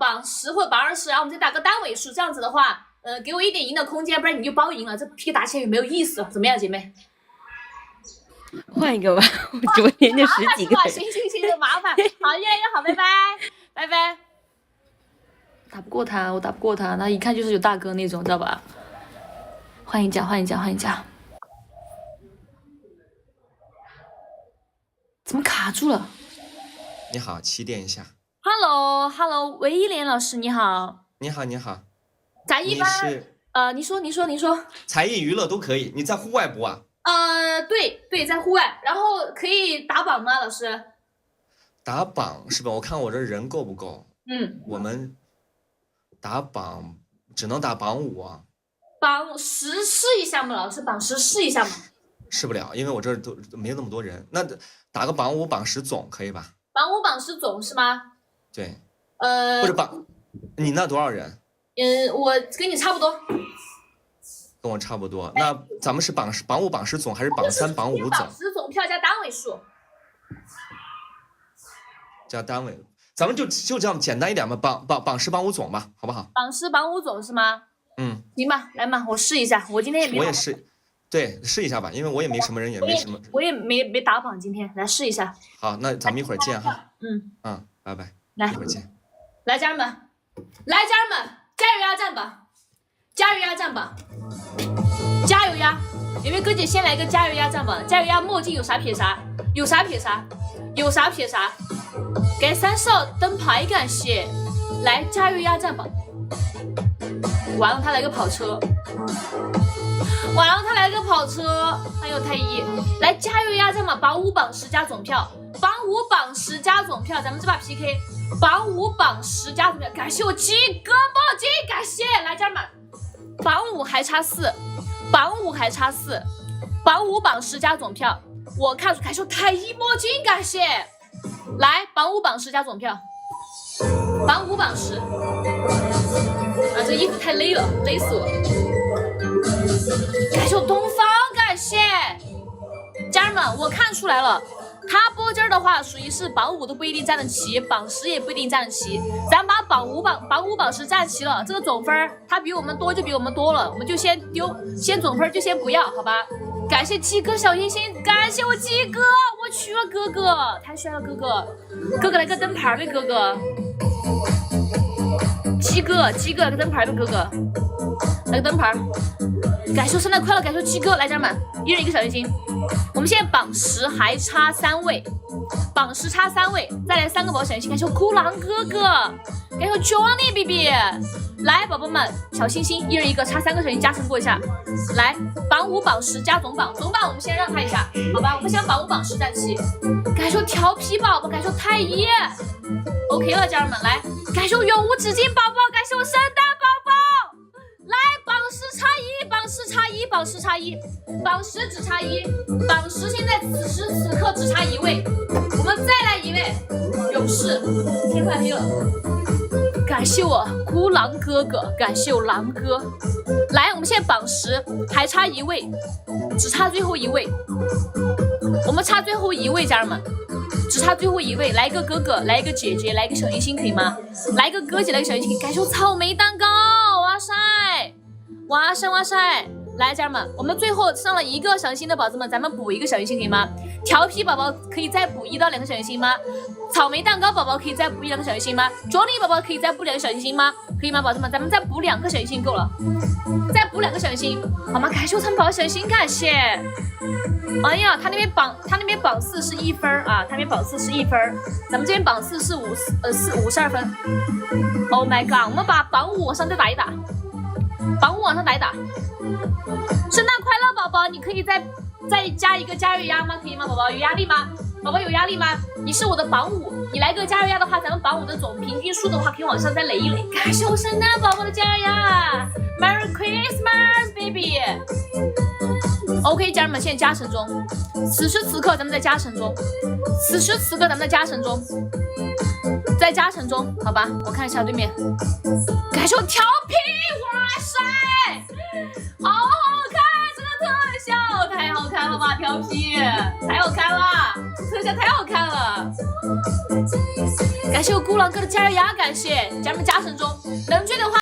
榜10或者榜20，然后我们再打个单位数，这样子的话，给我一点赢的空间，不然你就帮我赢了，这 PK 打起来也没有意思了，怎么样，姐妹？换一个吧，我直播间就10几个人。行，这麻烦。好，越来越好，拜拜，拜拜。打不过他，我打不过他，那一看就是有大哥那种，知道吧？换一家。怎么卡住了？你好，起点一下。Hello， 威廉老师你好。你好。咱一般你说。才艺娱乐都可以，你在户外播啊？对，在户外，然后可以打榜吗，老师？打榜是吧？我看我这人够不够？我们打榜只能打榜5啊。榜10试一下吗，老师？榜10试一下吗？试不了，因为我这都没那么多人。那打个榜5、榜10总可以吧？榜5、榜10总是吗？对。或者榜，你那多少人？我跟你差不多。跟我差不多。那咱们是榜5、榜10总，还是榜3、榜5总？榜10总票加单位数。加单位，咱们就这样简单一点吧。榜10、榜5总吧，好不好？榜10、榜5总是吗？行吧，来嘛，我试一下。我今天也没。我也试。对，试一下吧，因为我也没什么人，也没什么。我也没打榜，今天来试一下。好，那咱们一会儿见哈。拜拜。来，一会儿见。来，家人们，加油呀，站榜，加油呀，站榜，加油呀！有没有哥姐先来个加油呀，站榜？加油呀！墨镜有啥撇啥？有啥撇啥？给3少灯牌，感谢。来，加油呀，站榜。完了，他来个跑车。还有太一，来加油呀！站榜，榜5、榜10加总票，榜5、榜10加总票，咱们这把 PK， 榜5、榜10加总票，感谢我鸡哥墨镜，感谢！来家人们，榜5还差4，榜5、榜10加总票，我看出感谢我太一墨镜，感谢！来，榜5、榜10加总票，榜5、榜10，这衣服太勒了，勒死我！感谢我东方，感谢家人们，我看出来了，他播这儿的话，属于是榜5都不一定站得齐，榜10也不一定站得齐。咱把榜5、榜10站齐了，这个总分他比我们多就比我们多了，我们就先总分就先不要，好吧？感谢鸡哥小星星，感谢我鸡哥，我去了哥哥，太帅了哥哥来个灯牌呗哥哥，鸡哥来个灯牌呗哥哥，来个灯牌。感谢圣诞快乐，感谢鸡哥，来家人们，一人一个小心心。我们现在榜10还差3位，榜10差3位，再来3个宝小心心。感谢我酷狼哥哥，感谢我 Johnny BB， 来宝宝们小心心，一人一个，差3个小心加成过一下。来，榜5、榜10加总榜，总榜我们先让他一下，好吧？我们先榜5、榜10站齐。感谢我调皮宝宝，感谢我太一 ，OK 了，家人们，来，感谢我永无止境宝宝，感谢我圣诞宝宝。来，榜10差1，榜10差1，榜10差1，榜10只差1，榜10现在此时此刻只差1位，我们再来1位，勇士，天快黑了，感谢我孤狼哥哥，感谢我狼哥。来，我们现在榜10还差1位，只差最后1位，我们差最后1位，家人们。只差最后1位，来一个哥哥，来一个姐姐，来一个小星星，可以吗？来一个哥姐，来一个小星星，感谢我草莓蛋糕，哇塞！来，家人们，我们最后上了1个小星星的宝子们，咱们补1个小星星，可以吗？调皮宝宝可以再补1到2个小星星吗？草莓蛋糕宝宝可以再补1、2个小星星吗？Johnny宝宝可以再补2个小星星吗？可以吗，宝子们？咱们再补2个小星星够了，再补2个小星星，好吗？感谢我草莓宝宝小星星，感谢。哎呀，他那边榜4是1分啊，他那边榜4是1分，咱们这边榜4是52分。Oh my god， 我们把榜5往上再打一打，榜5往上打一打。圣诞快乐，宝宝，你可以再加一个加油鸭吗？可以吗，宝宝？有压力吗？宝宝有压力吗？你是我的榜5，你来个加油鸭的话，咱们榜5的总平均数的话，可以往上再垒一垒。感谢我圣诞宝宝的加油鸭 ，Merry Christmas baby。OK， 家人们，现在加成中，此时此刻咱们在加成中，在加成中，好吧？我看一下对面，感谢我调皮，哇塞，好好看，这个特效太好看了吧，调皮，太好看了，这特效太好看了。感谢我孤狼哥的加油呀，感谢家人们加成中，能追的话。